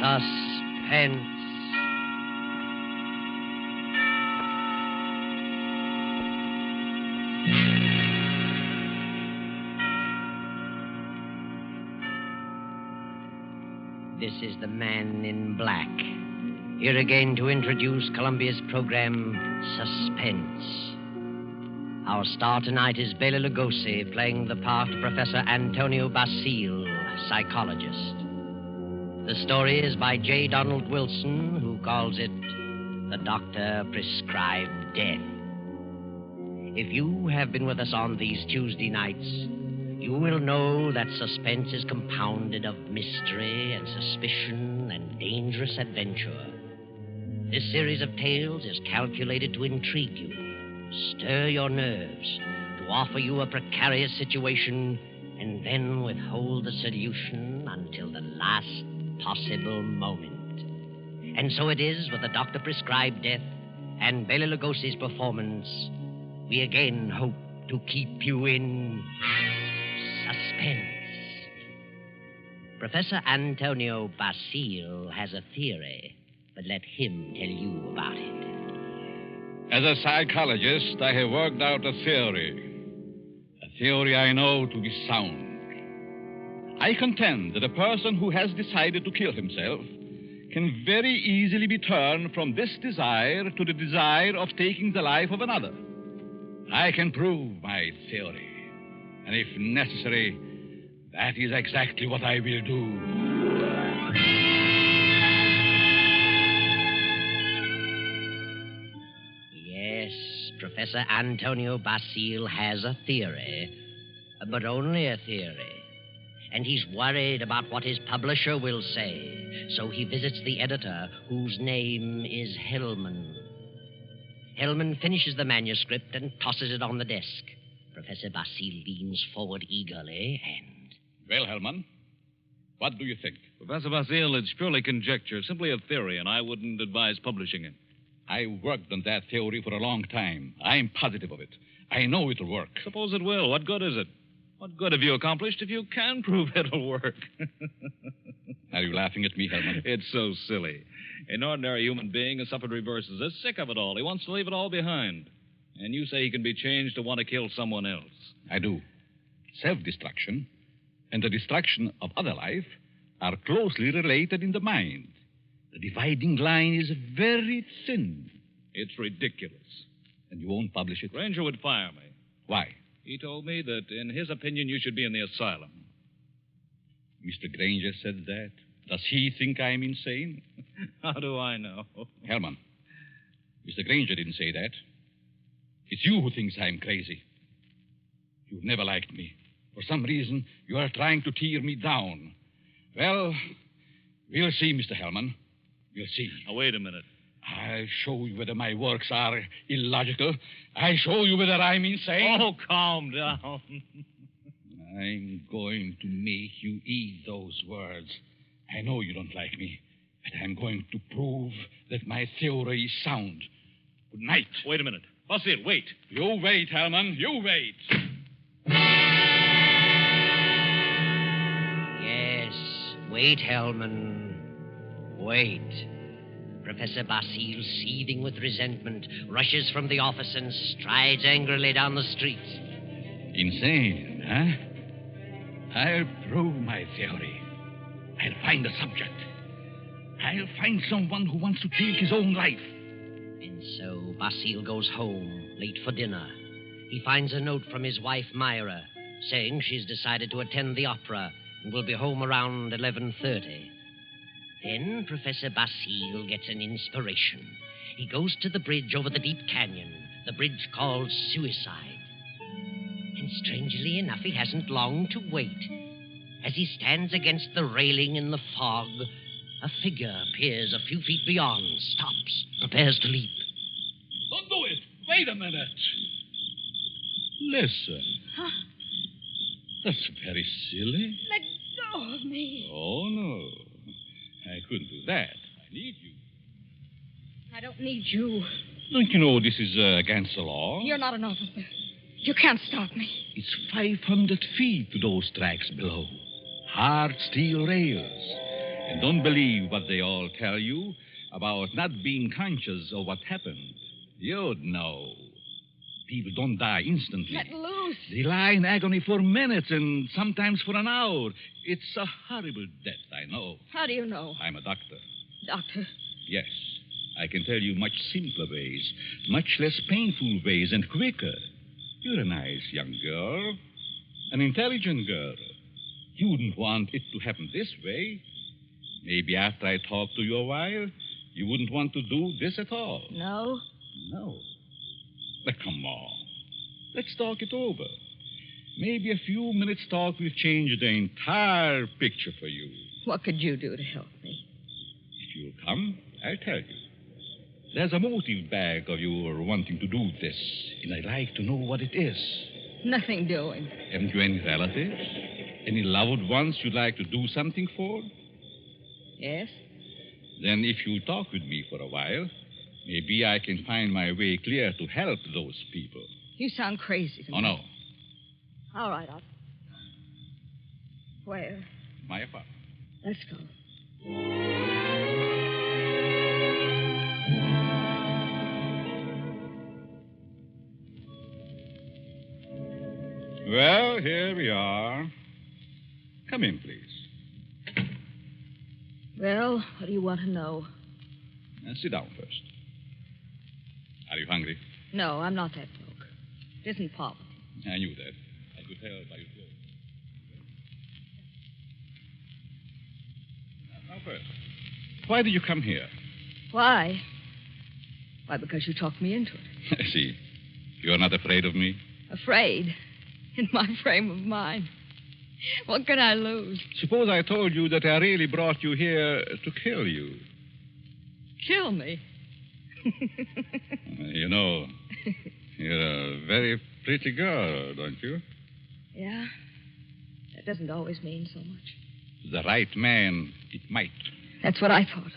Suspense. This is the Man in Black. Here again to introduce Columbia's program, Suspense. Our star tonight is Bela Lugosi, playing the part of Professor Antonio Basile, psychologist. The story is by J. Donald Wilson, who calls it The Doctor Prescribed Death. If you have been with us on these Tuesday nights, you will know that suspense is compounded of mystery and suspicion and dangerous adventure. This series of tales is calculated to intrigue you, stir your nerves, to offer you a precarious situation, and then withhold the solution until the last possible moment. And so it is with the Doctor Prescribed Death and Bela Lugosi's performance. We again hope to keep you in suspense. Professor Antonio Basile has a theory, but let him tell you about it. As a psychologist, I have worked out a theory I know to be sound. I contend that a person who has decided to kill himself can very easily be turned from this desire to the desire of taking the life of another. I can prove my theory, and if necessary, that is exactly what I will do. Professor Antonio Basile has a theory, but only a theory. And he's worried about what his publisher will say, so he visits the editor, whose name is Hellman. Hellman finishes the manuscript and tosses it on the desk. Professor Basile leans forward eagerly and... Well, Hellman, what do you think? Professor Basile, it's purely conjecture, simply a theory, and I wouldn't advise publishing it. I worked on that theory for a long time. I'm positive of it. I know it'll work. Suppose it will. What good is it? What good have you accomplished if you can prove it'll work? Are you laughing at me, Hellman? It's so silly. An ordinary human being has suffered reverses, is sick of it all. He wants to leave it all behind. And you say he can be changed to want to kill someone else. I do. Self-destruction and the destruction of other life are closely related in the mind. The dividing line is very thin. It's ridiculous. And you won't publish it? Granger would fire me. Why? He told me that, in his opinion, you should be in the asylum. Mr. Granger said that. Does he think I'm insane? How do I know? Hellman, Mr. Granger didn't say that. It's you who thinks I'm crazy. You've never liked me. For some reason, you are trying to tear me down. Well, we'll see, Mr. Hellman. We'll see. Now, wait a minute. I'll show you whether my works are illogical. I'll show you whether I'm insane. Oh, calm down. I'm going to make you eat those words. I know you don't like me, but I'm going to prove that my theory is sound. Good night. Wait a minute. Basile, wait. You wait, Hellman. You wait. Yes, wait, Hellman. Wait. Professor Basile, seething with resentment, rushes from the office and strides angrily down the street. Insane, huh? I'll prove my theory. I'll find a subject. I'll find someone who wants to take his own life. And so Basile goes home, late for dinner. He finds a note from his wife, Myra, saying she's decided to attend the opera and will be home around 11:30. Then Professor Basile gets an inspiration. He goes to the bridge over the deep canyon, the bridge called Suicide. And strangely enough, he hasn't long to wait. As he stands against the railing in the fog, a figure appears a few feet beyond, stops, prepares to leap. Don't do it. Wait a minute. Listen. Huh? That's very silly. Let go of me. Oh, no. I couldn't do that. I need you. I don't need you. Don't you know this is against the law? You're not an officer. You can't stop me. It's 500 feet to those tracks below. Hard steel rails. And don't believe what they all tell you about not being conscious of what happened. You'd know. People don't die instantly. Let loose. They lie in agony for minutes and sometimes for an hour. It's a horrible death, I know. How do you know? I'm a doctor. Doctor. Yes. I can tell you much simpler ways, much less painful ways, and quicker. You're a nice young girl, an intelligent girl. You wouldn't want it to happen this way. Maybe after I talk to you a while, you wouldn't want to do this at all. No? No. But come on. Let's talk it over. Maybe a few minutes' talk will change the entire picture for you. What could you do to help me? If you'll come, I'll tell you. There's a motive back of your wanting to do this, and I'd like to know what it is. Nothing doing. Haven't you any relatives? Any loved ones you'd like to do something for? Yes? Then if you'll talk with me for a while, maybe I can find my way clear to help those people. You sound crazy to me. Oh, no. All right, I'll... Where? My apartment. Let's go. Well, here we are. Come in, please. Well, what do you want to know? Sit down first. Are you hungry? No, I'm not that broke. It isn't poverty. I knew that. I could tell by your clothes. Now, first, why did you come here? Why? Why, because you talked me into it. I see. You're not afraid of me? Afraid? In my frame of mind. What can I lose? Suppose I told you that I really brought you here to kill you. Kill me? You know, you're a very pretty girl, don't you? Yeah? That doesn't always mean so much. The right man, it might. That's what I thought.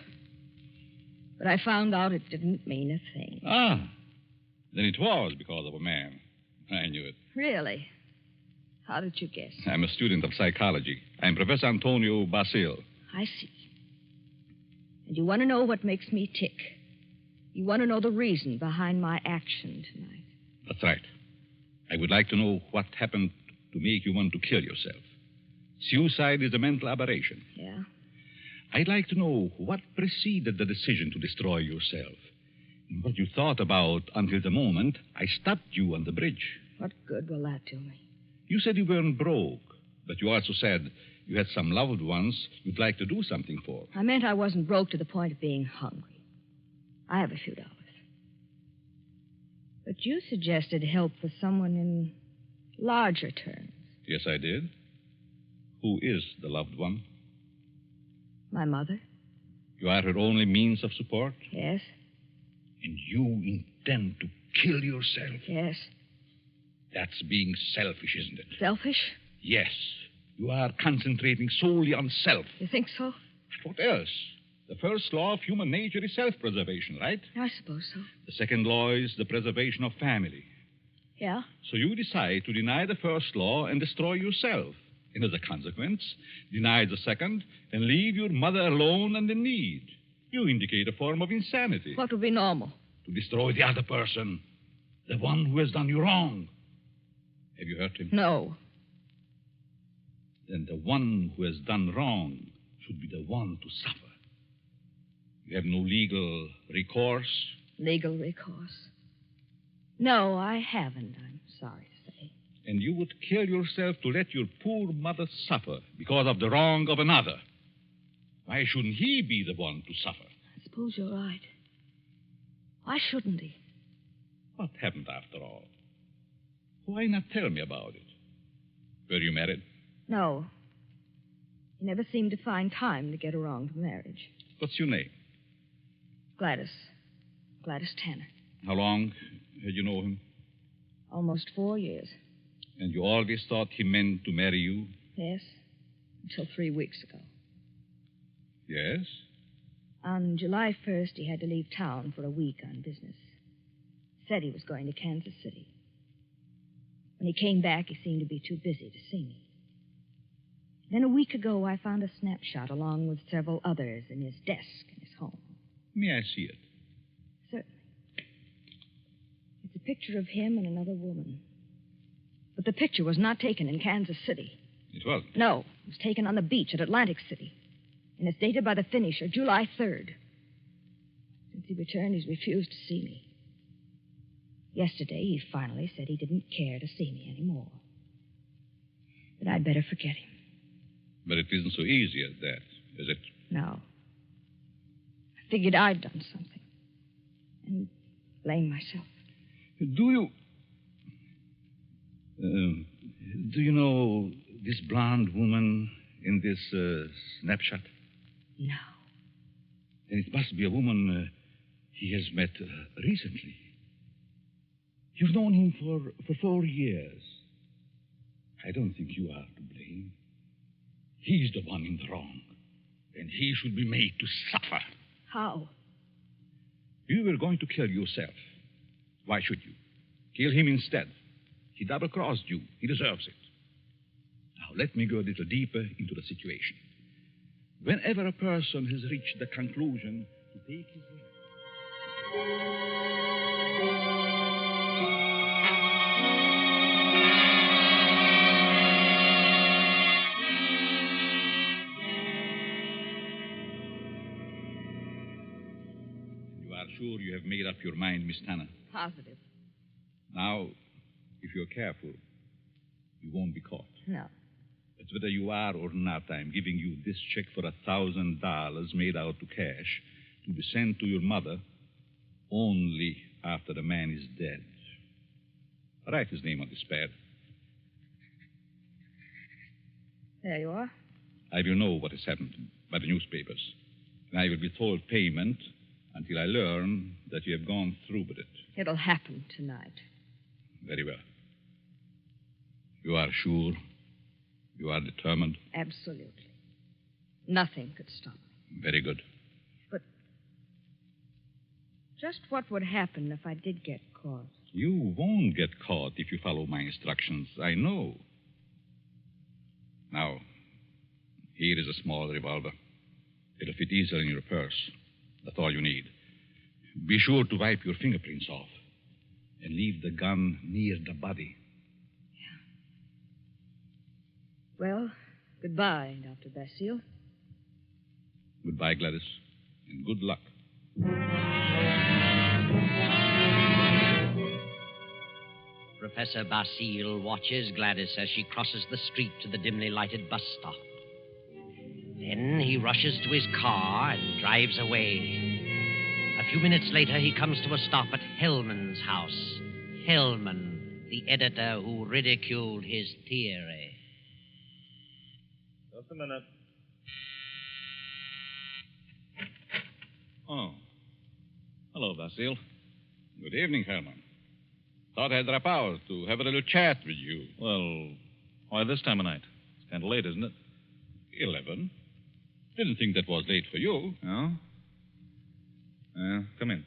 But I found out it didn't mean a thing. Ah, then it was because of a man. I knew it. Really? How did you guess? I'm a student of psychology. I'm Professor Antonio Basil. I see. And you want to know what makes me tick. You want to know the reason behind my action tonight. That's right. I would like to know what happened to make you want to kill yourself. Suicide is a mental aberration. Yeah? I'd like to know what preceded the decision to destroy yourself. And what you thought about until the moment I stopped you on the bridge. What good will that do me? You said you weren't broke, but you also said you had some loved ones you'd like to do something for. I meant I wasn't broke to the point of being hungry. I have a few dollars. But you suggested help for someone in larger terms. Yes, I did. Who is the loved one? My mother? You are her only means of support? Yes. And you intend to kill yourself? Yes. That's being selfish, isn't it? Selfish? Yes. You are concentrating solely on self. You think so? What else? The first law of human nature is self-preservation, right? I suppose so. The second law is the preservation of family. Yeah? So you decide to deny the first law and destroy yourself. And as a consequence, deny the second and leave your mother alone and in need. You indicate a form of insanity. What would be normal? To destroy the other person. The one who has done you wrong. Have you hurt him? No. Then the one who has done wrong should be the one to suffer. You have no legal recourse? Legal recourse? No, I haven't, I'm sorry to say. And you would kill yourself to let your poor mother suffer because of the wrong of another. Why shouldn't he be the one to suffer? I suppose you're right. Why shouldn't he? What happened after all? Why not tell me about it? Were you married? No. He never seemed to find time to get around to marriage. What's your name? Gladys. Gladys Tanner. How long had you known him? Almost 4 years. And you always thought he meant to marry you? Yes. Until 3 weeks ago. Yes? On July 1st, he had to leave town for a week on business. Said he was going to Kansas City. When he came back, he seemed to be too busy to see me. Then a week ago, I found a snapshot along with several others in his desk in his home. May I see it? Certainly. It's a picture of him and another woman. But the picture was not taken in Kansas City. It wasn't? No, it was taken on the beach at Atlantic City. And it's dated by the finisher, July 3rd. Since he returned, he's refused to see me. Yesterday, he finally said he didn't care to see me anymore. That I'd better forget him. But it isn't so easy as that, is it? No. I figured I'd done something. And blame myself. Do you know this blonde woman in this snapshot? No. Then it must be a woman he has met recently. You've known him for 4 years. I don't think you are to blame. He's the one in the wrong. And he should be made to suffer. How? You were going to kill yourself. Why should you? Kill him instead. He double-crossed you. He deserves it. Now, let me go a little deeper into the situation. Whenever a person has reached the conclusion to take his life... Sure you have made up your mind, Miss Tanner? Positive. Now, if you're careful, you won't be caught. No. But whether you are or not, I'm giving you this check for $1,000 made out to cash to be sent to your mother only after the man is dead. Write his name on this pad. There you are. I will know what has happened by the newspapers. And I will withhold payment until I learn that you have gone through with it. It'll happen tonight. Very well. You are sure? You are determined? Absolutely. Nothing could stop me. Very good. But just what would happen if I did get caught? You won't get caught if you follow my instructions. I know. Now, here is a small revolver. It'll fit easily in your purse. That's all you need. Be sure to wipe your fingerprints off and leave the gun near the body. Yeah. Well, goodbye, Dr. Basile. Goodbye, Gladys, and good luck. Professor Basile watches Gladys as she crosses the street to the dimly lighted bus stop. Then he rushes to his car and drives away. A few minutes later, he comes to a stop at Hellman's house. Hellman, the editor who ridiculed his theory. Just a minute. Oh. Hello, Basile. Good evening, Hellman. Thought I'd drop out to have a little chat with you. Well, why this time of night? It's kind of late, isn't it? 11. Didn't think that was late for you. No? Come in.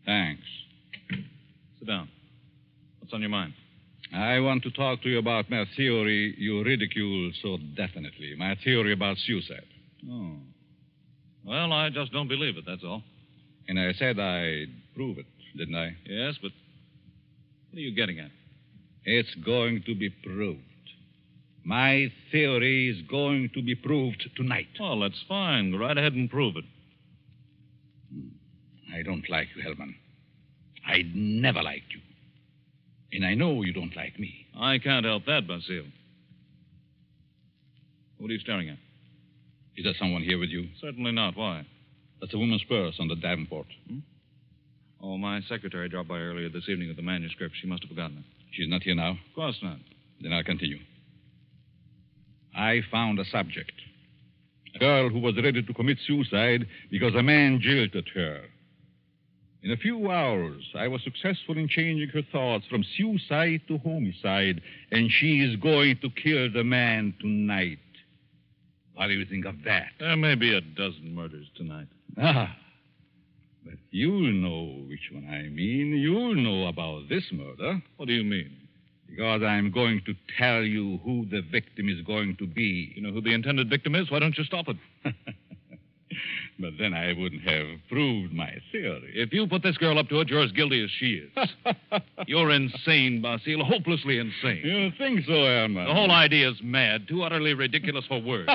Thanks. Sit down. What's on your mind? I want to talk to you about my theory you ridicule so definitely. My theory about suicide. Oh. Well, I just don't believe it, that's all. And I said I'd prove it, didn't I? Yes, but what are you getting at? It's going to be proved. My theory is going to be proved tonight. Well, that's fine. Go right ahead and prove it. I don't like you, Hellman. I never liked you. And I know you don't like me. I can't help that, Basile. What are you staring at? Is there someone here with you? Certainly not. Why? That's a woman's purse on the Davenport. Oh, my secretary dropped by earlier this evening with the manuscript. She must have forgotten it. She's not here now? Of course not. Then I'll continue. I found a subject. A girl who was ready to commit suicide because a man jilted her. In a few hours, I was successful in changing her thoughts from suicide to homicide, and she is going to kill the man tonight. What do you think of that? There may be a dozen murders tonight. Ah, but you'll know which one I mean. You'll know about this murder. What do you mean? Because I'm going to tell you who the victim is going to be. You know who the intended victim is? Why don't you stop it? But then I wouldn't have proved my theory. If you put this girl up to it, you're as guilty as she is. You're insane, Basile. Hopelessly insane. You think so, Herman? The whole idea is mad. Too utterly ridiculous for words.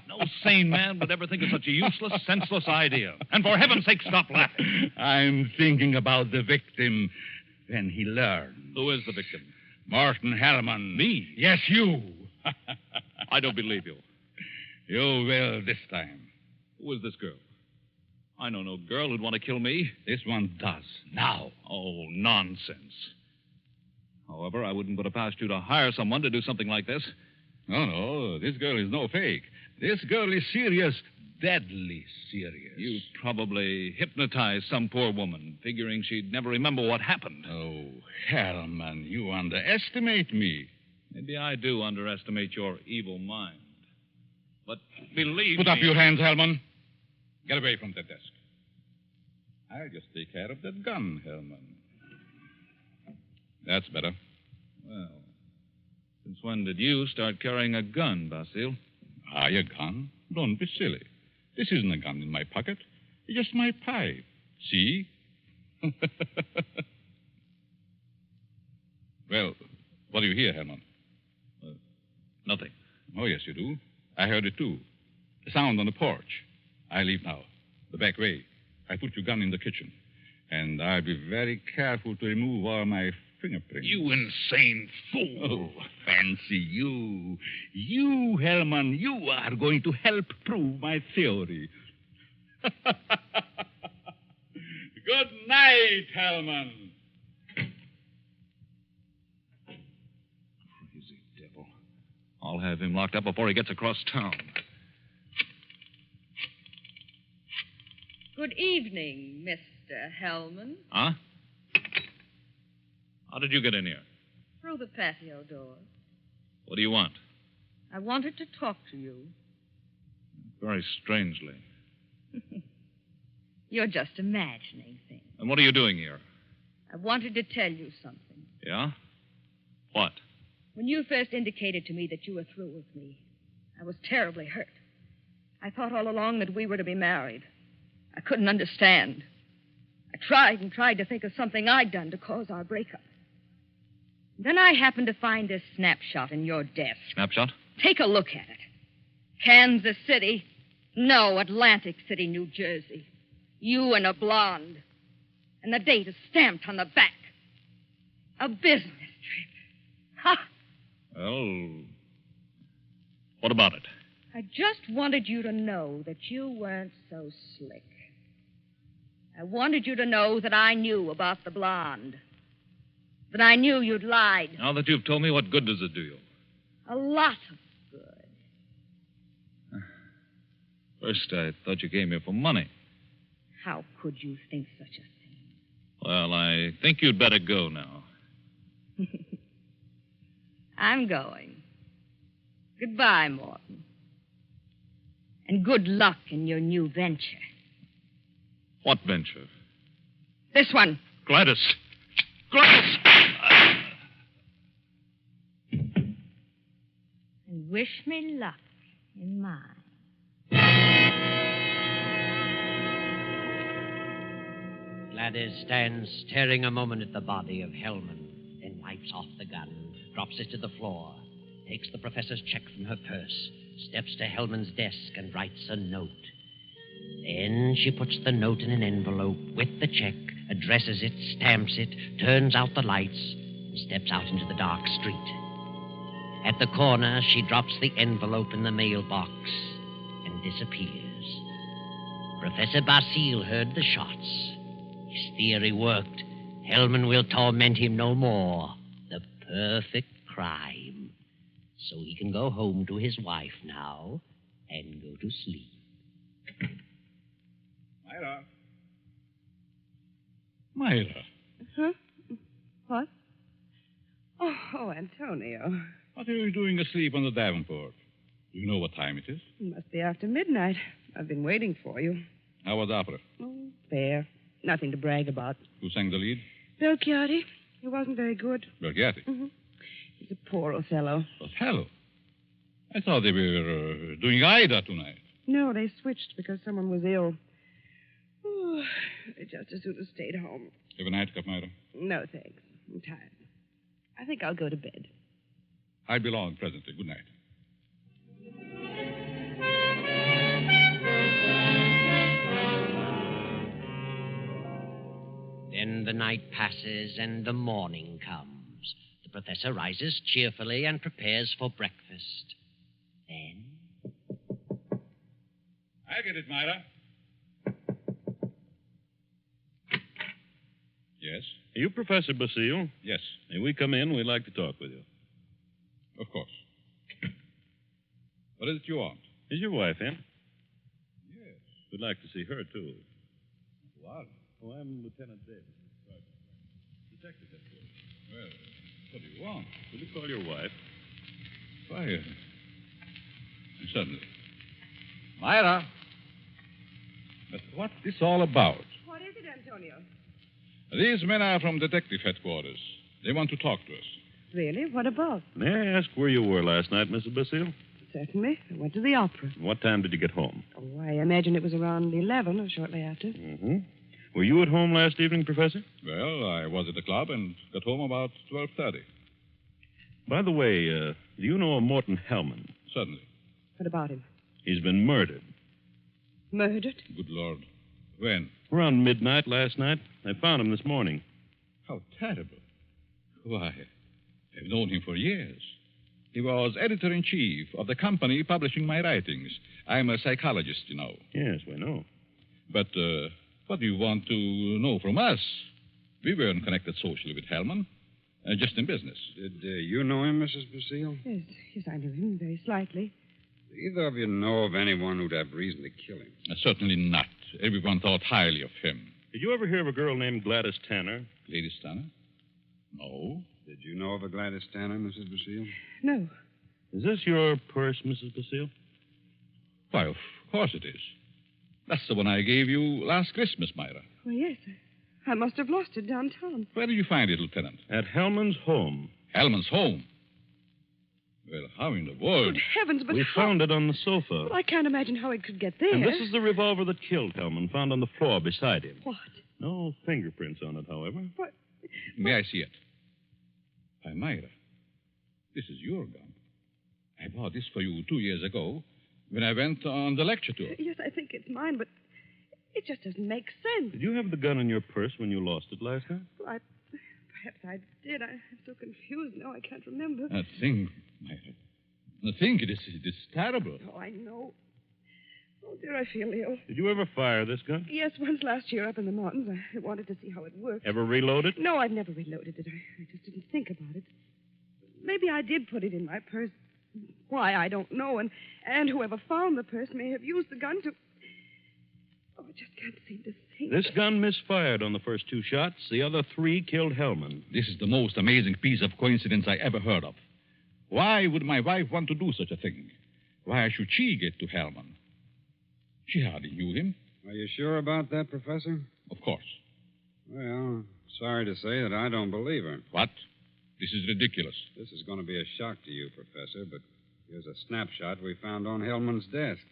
No sane man would ever think of such a useless, senseless idea. And for heaven's sake, stop laughing. I'm thinking about the victim when he learns. Who is the victim? Martin Hellman. Me? Yes, you. I don't believe you. You will this time. Who is this girl? I know no girl who'd want to kill me. This one does. Now. Oh, nonsense. However, I wouldn't put it past you to hire someone to do something like this. No, this girl is no fake. This girl is serious, deadly serious. You probably hypnotized some poor woman, figuring she'd never remember what happened. Oh, Hellman, you underestimate me. Maybe I do underestimate your evil mind. But believe Put me... up your hands, Hellman. Get away from the desk. I'll just take care of that gun, Hellman. That's better. Well, since when did you start carrying a gun, Basile? A gun? Don't be silly. This isn't a gun in my pocket. It's just my pipe. See? Well, what do you hear, Herman? Nothing. Oh, yes, you do. I heard it, too. The sound on the porch. I leave now. The back way. I put your gun in the kitchen. And I'll be very careful to remove all my fingerprints. You insane fool. Oh, fancy you. You, Hellman, you are going to help prove my theory. Good night, Hellman. Crazy devil. I'll have him locked up before he gets across town. Good evening, Mr. Hellman. Huh? How did you get in here? Through the patio door. What do you want? I wanted to talk to you. Very strangely. You're just imagining things. And what are you doing here? I wanted to tell you something. Yeah? What? When you first indicated to me that you were through with me, I was terribly hurt. I thought all along that we were to be married. I couldn't understand. I tried and tried to think of something I'd done to cause our breakup. Then I happened to find this snapshot in your desk. Snapshot? Take a look at it. Kansas City. No, Atlantic City, New Jersey. You and a blonde. And the date is stamped on the back. A business trip. Ha! Well, what about it? I just wanted you to know that you weren't so slick. I wanted you to know that I knew about the blonde. That I knew you'd lied. Now that you've told me, what good does it do you? A lot of good. First, I thought you came here for money. How could you think such a thing? Well, I think you'd better go now. I'm going. Goodbye, Morton. And good luck in your new venture. What venture? This one. Gladys. Gladys! And wish me luck in mine. Gladys stands staring a moment at the body of Hellman, then wipes off the gun, drops it to the floor, takes the professor's check from her purse, steps to Hellman's desk and writes a note. Then she puts the note in an envelope with the check, addresses it, stamps it, turns out the lights, and steps out into the dark street. At the corner, she drops the envelope in the mailbox and disappears. Professor Basile heard the shots. His theory worked. Hellman will torment him no more. The perfect crime. So he can go home to his wife now and go to sleep. Myra. Huh? What? Oh, Antonio. What are you doing asleep on the Davenport? You know what time it is. It must be after midnight. I've been waiting for you. How was opera? Oh, fair. Nothing to brag about. Who sang the lead? Bill Chiardi. He wasn't very good. Berghetti? Mm-hmm. He's a poor Othello. Othello? I thought they were doing Ida tonight. No, they switched because someone was ill. Oh, I just as soon have stayed home. Have a nightcap, Myra? No, thanks. I'm tired. I think I'll go to bed. I'll be along presently. Good night. Then the night passes and the morning comes. The professor rises cheerfully and prepares for breakfast. Then... I get it, Myra. Yes? Are you Professor Basile? Yes, May we come in? We'd like to talk with you. of course. What is it you want? Is your wife in? Yes. We'd like to see her, too. What? Oh, I'm Lieutenant Davis. Detective headquarters. Well, what do you want? Will you call your wife? Why, certainly. Myra. But what's this all about? What is it, Antonio? These men are from detective headquarters. They want to talk to us. Really? What about? May I ask where you were last night, Mrs. Basile? Certainly. I went to the opera. What time did you get home? Oh, I imagine it was around 11 or shortly after. Mm-hmm. Were you at home last evening, Professor? Well, I was at the club and got home about 12:30. By the way, do you know a Morton Hellman? Certainly. What about him? He's been murdered. Murdered? Good Lord. When? Around midnight last night. I found him this morning. How terrible. Why, I've known him for years. He was editor-in-chief of the company publishing my writings. I'm a psychologist, you know. Yes, we know. But what do you want to know from us? We weren't connected socially with Hellman, just in business. Did you know him, Mrs. Basile? Yes, I knew him very slightly. Do either of you know of anyone who'd have reason to kill him? Certainly not. Everyone thought highly of him. Did you ever hear of a girl named Gladys Tanner? Lady Stanner? No. Did you know of a Gladys Tanner, Mrs. Basile? No. Is this your purse, Mrs. Basile? Why, of course it is. That's the one I gave you last Christmas, Myra. Well, yes. I must have lost it downtown. Where did you find it, Lieutenant? At Hellman's home. Hellman's home. Well, how in the world? Good heavens, but We how... found it on the sofa. Well, I can't imagine how it could get there. And this is the revolver that killed Hellman, found on the floor beside him. What? No fingerprints on it, however. What? May I see it? Why, Myra, this is your gun. I bought this for you 2 years ago when I went on the lecture tour. Yes, I think it's mine, but it just doesn't make sense. Did you have the gun in your purse when you lost it last night? Well, perhaps I did. I'm so confused now I can't remember. That thing, Myra. The thing, it is terrible. Oh, I know. Oh, dear, I feel ill. Did you ever fire this gun? Yes, once last year up in the mountains. I wanted to see how it worked. Ever reload it? No, I've never reloaded it. I just didn't think about it. Maybe I did put it in my purse. Why, I don't know. And whoever found the purse may have used the gun to... Oh, I just can't seem to think. This gun misfired on the first 2 shots. The other 3 killed Hellman. This is the most amazing piece of coincidence I ever heard of. Why would my wife want to do such a thing? Why should she get to Hellman? She hardly knew him. Are you sure about that, Professor? Of course. Well, sorry to say that I don't believe her. What? This is ridiculous. This is going to be a shock to you, Professor, but here's a snapshot we found on Hellman's desk.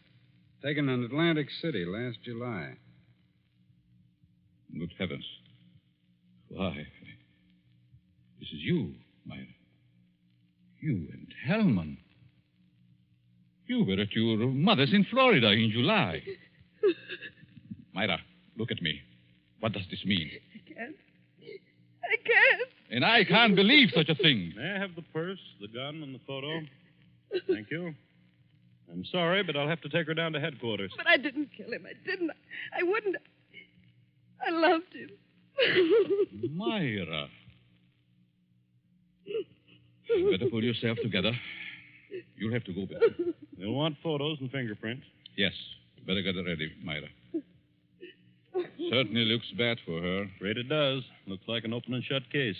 Taken in Atlantic City last July. Good heavens. Why? This is you, Myra. You and Hellman. You were at your mother's in Florida in July. Myra, look at me. What does this mean? I can't. And I can't believe such a thing. May I have the purse, the gun, and the photo? Thank you. I'm sorry, but I'll have to take her down to headquarters. But I didn't kill him. I didn't. I wouldn't. I loved him. Myra. You better pull yourself together. You'll have to go back. You'll want photos and fingerprints. Yes. Better get it ready, Myra. Certainly looks bad for her. Afraid it does. Looks like an open and shut case.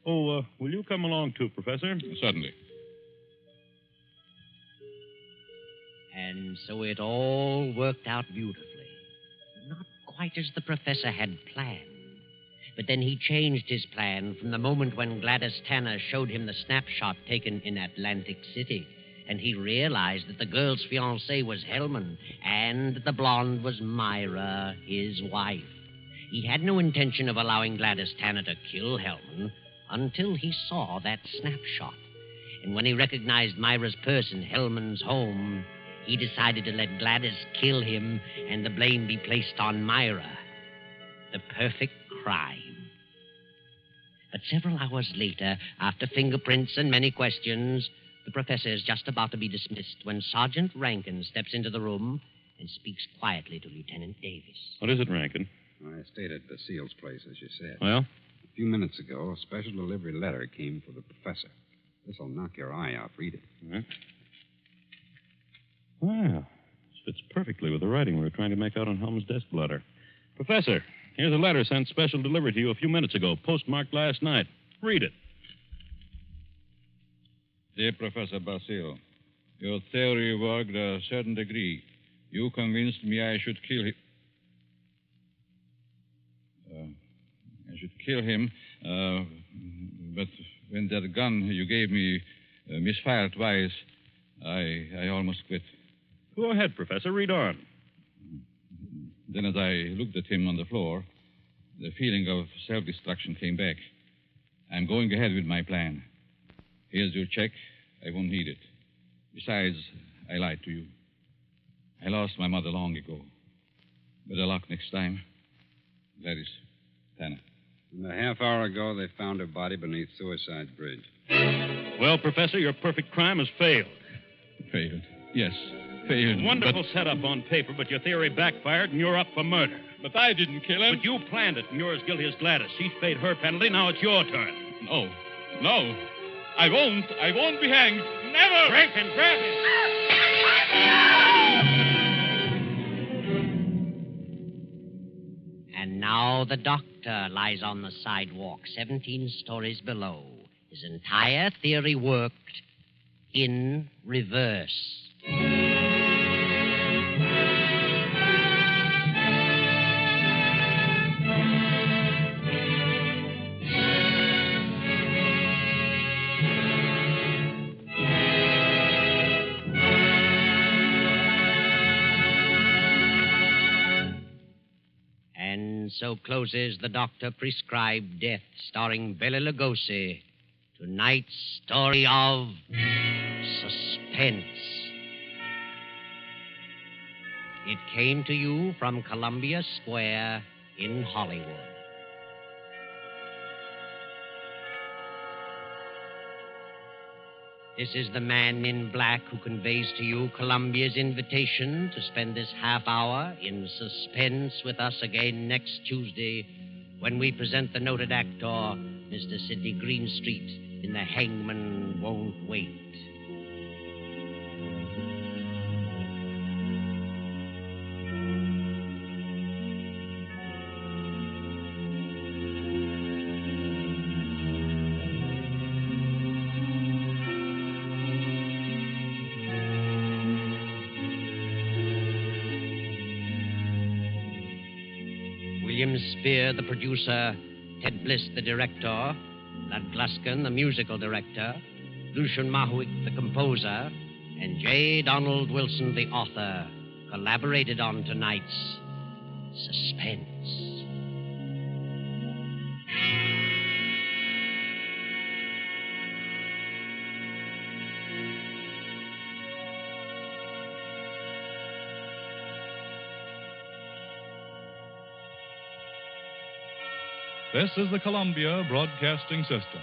Oh, will you come along, too, Professor? Certainly. And so it all worked out beautifully. Not quite as the professor had planned. But then he changed his plan from the moment when Gladys Tanner showed him the snapshot taken in Atlantic City. And he realized that the girl's fiancé was Hellman, and that the blonde was Myra, his wife. He had no intention of allowing Gladys Tanner to kill Hellman until he saw that snapshot. And when he recognized Myra's purse in Hellman's home, he decided to let Gladys kill him and the blame be placed on Myra. The perfect crime. But several hours later, after fingerprints and many questions, the professor is just about to be dismissed when Sergeant Rankin steps into the room and speaks quietly to Lieutenant Davis. What is it, Rankin? I stayed at Basile's place, as you said. Well? A few minutes ago, a special delivery letter came for the professor. This'll knock your eye out. Read it. Huh? Wow. This fits perfectly with the writing we were trying to make out on Helm's desk blotter. Professor, here's a letter sent special delivery to you a few minutes ago, postmarked last night. Read it. Dear Professor Basile, your theory worked a certain degree. You convinced me I should kill him. But when that gun you gave me misfired twice, I almost quit. Go ahead, Professor. Read on. Then as I looked at him on the floor, the feeling of self-destruction came back. I'm going ahead with my plan. Here's your check. I won't need it. Besides, I lied to you. I lost my mother long ago. Better luck next time. Gladys Tanner. And a half hour ago, they found her body beneath Suicide Bridge. Well, Professor, your perfect crime has failed. Failed? Yes, failed. Wonderful setup on paper, but your theory backfired and you're up for murder. But I didn't kill him. But you planned it, and you're as guilty as Gladys. She's paid her penalty. Now it's your turn. No. I won't be hanged. Never! Rankin, grab him! And now the doctor lies on the sidewalk 17 stories below. His entire theory worked in reverse. And so closes the doctor-prescribed death, starring Bela Lugosi. Tonight's story of Suspense. It came to you from Columbia Square in Hollywood. This is the man in black who conveys to you Columbia's invitation to spend this half hour in suspense with us again next Tuesday when we present the noted actor, Mr. Sidney Greenstreet, in The Hangman Won't Wait. William Spear, the producer, Ted Bliss, the director, Lud Gluskin, the musical director, Lucian Mahuik, the composer, and J. Donald Wilson, the author, collaborated on tonight's Suspense. This is the Columbia Broadcasting System.